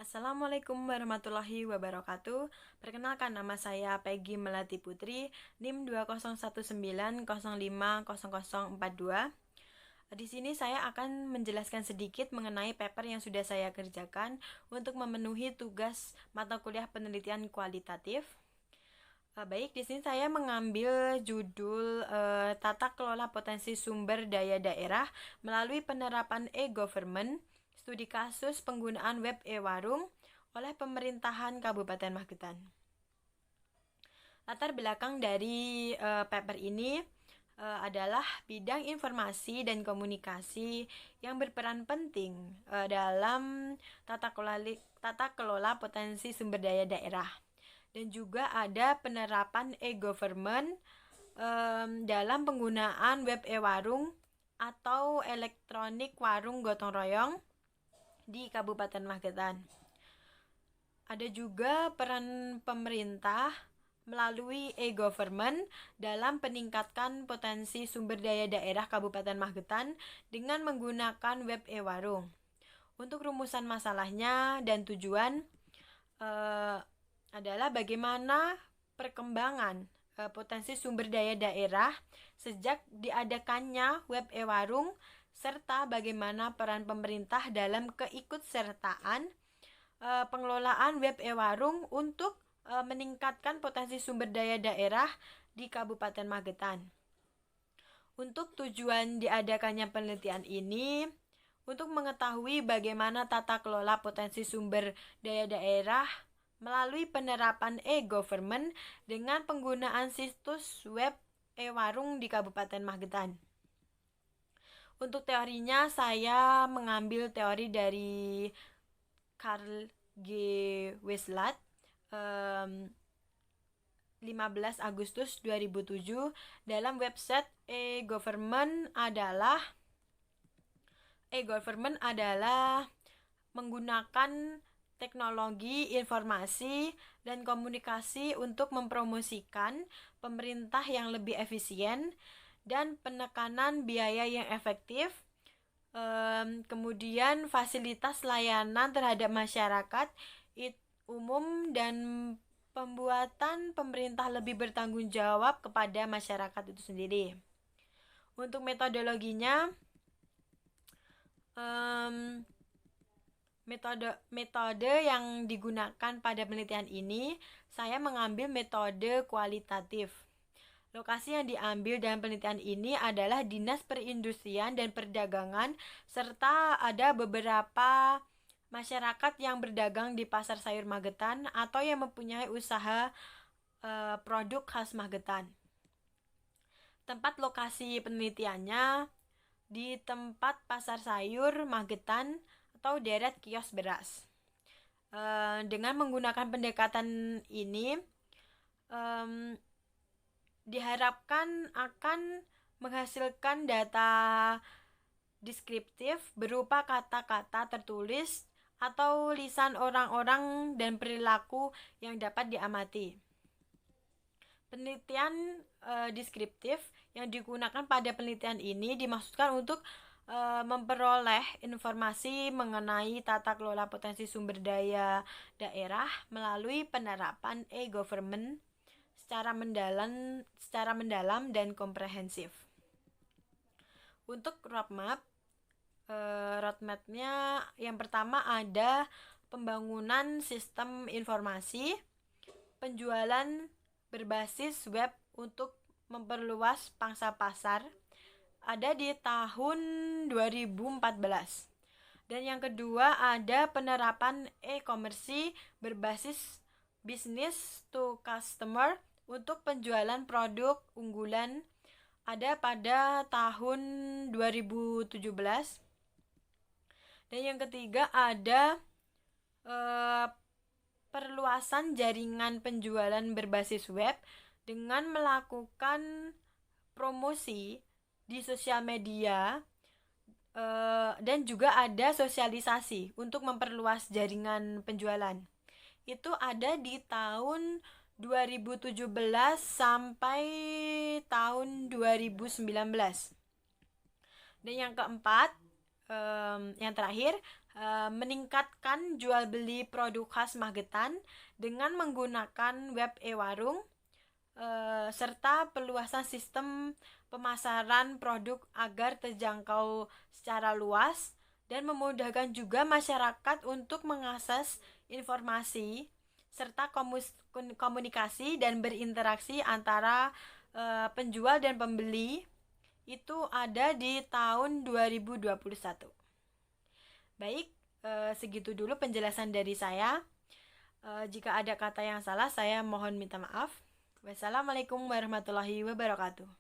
Assalamualaikum warahmatullahi wabarakatuh. Perkenalkan, nama saya Peggy Melati Putri, NIM 20190505042. Di sini saya akan menjelaskan sedikit mengenai paper yang sudah saya kerjakan untuk memenuhi tugas mata kuliah penelitian kualitatif. Baik, di sini saya mengambil judul Tata Kelola Potensi Sumber Daya Daerah melalui penerapan e-government, studi kasus penggunaan web e-warung oleh pemerintahan Kabupaten Magetan. Latar belakang dari paper ini adalah bidang informasi dan komunikasi yang berperan penting dalam tata kelola potensi sumber daya daerah. Dan juga ada penerapan e-government dalam penggunaan web e-warung atau elektronik warung gotong royong di Kabupaten Magetan. Ada juga peran pemerintah melalui e-government dalam peningkatkan potensi sumber daya daerah Kabupaten Magetan dengan menggunakan web e-warung. Untuk rumusan masalahnya dan tujuan adalah bagaimana perkembangan potensi sumber daya daerah sejak diadakannya web e-warung serta bagaimana peran pemerintah dalam keikutsertaan pengelolaan web e-warung untuk meningkatkan potensi sumber daya daerah di Kabupaten Magetan. Untuk tujuan diadakannya penelitian ini untuk mengetahui bagaimana tata kelola potensi sumber daya daerah melalui penerapan e-government dengan penggunaan situs web e-warung di Kabupaten Magetan. Untuk teorinya saya mengambil teori dari Carl G. Wiesladt 15 Agustus 2007 dalam website e-government adalah menggunakan teknologi informasi dan komunikasi untuk mempromosikan pemerintah yang lebih efisien dan penekanan biaya yang efektif, kemudian fasilitas layanan terhadap masyarakat umum dan pembuatan pemerintah lebih bertanggung jawab kepada masyarakat itu sendiri. Untuk metodologinya, metode yang digunakan pada penelitian ini, saya mengambil metode kualitatif. Lokasi yang diambil dalam penelitian ini adalah Dinas Perindustrian dan Perdagangan, serta ada beberapa masyarakat yang berdagang di Pasar Sayur Magetan atau yang mempunyai usaha produk khas Magetan. Tempat lokasi penelitiannya di tempat Pasar Sayur Magetan atau deret kios beras. Dengan menggunakan pendekatan ini, diharapkan akan menghasilkan data deskriptif berupa kata-kata tertulis atau lisan orang-orang dan perilaku yang dapat diamati. Penelitian deskriptif yang digunakan pada penelitian ini dimaksudkan untuk memperoleh informasi mengenai tata kelola potensi sumber daya daerah melalui penerapan e-government secara mendalam dan komprehensif. Untuk roadmap-nya yang pertama ada pembangunan sistem informasi, penjualan berbasis web untuk memperluas pangsa pasar ada di tahun 2014. Dan yang kedua ada penerapan e-commerce berbasis business to customer untuk penjualan produk unggulan ada pada tahun 2017. Dan yang ketiga ada perluasan jaringan penjualan berbasis web dengan melakukan promosi di sosial media dan juga ada sosialisasi untuk memperluas jaringan penjualan. Itu ada di tahun 2017 sampai tahun 2019. Dan yang keempat, yang terakhir meningkatkan jual beli produk khas Magetan dengan menggunakan web e-warung, serta perluasan sistem pemasaran produk agar terjangkau secara luas dan memudahkan juga masyarakat untuk mengakses informasi serta komunikasi dan berinteraksi antara penjual dan pembeli itu ada di tahun 2021. Baik, segitu dulu penjelasan dari saya. Jika ada kata yang salah, saya mohon minta maaf. Wassalamualaikum warahmatullahi wabarakatuh.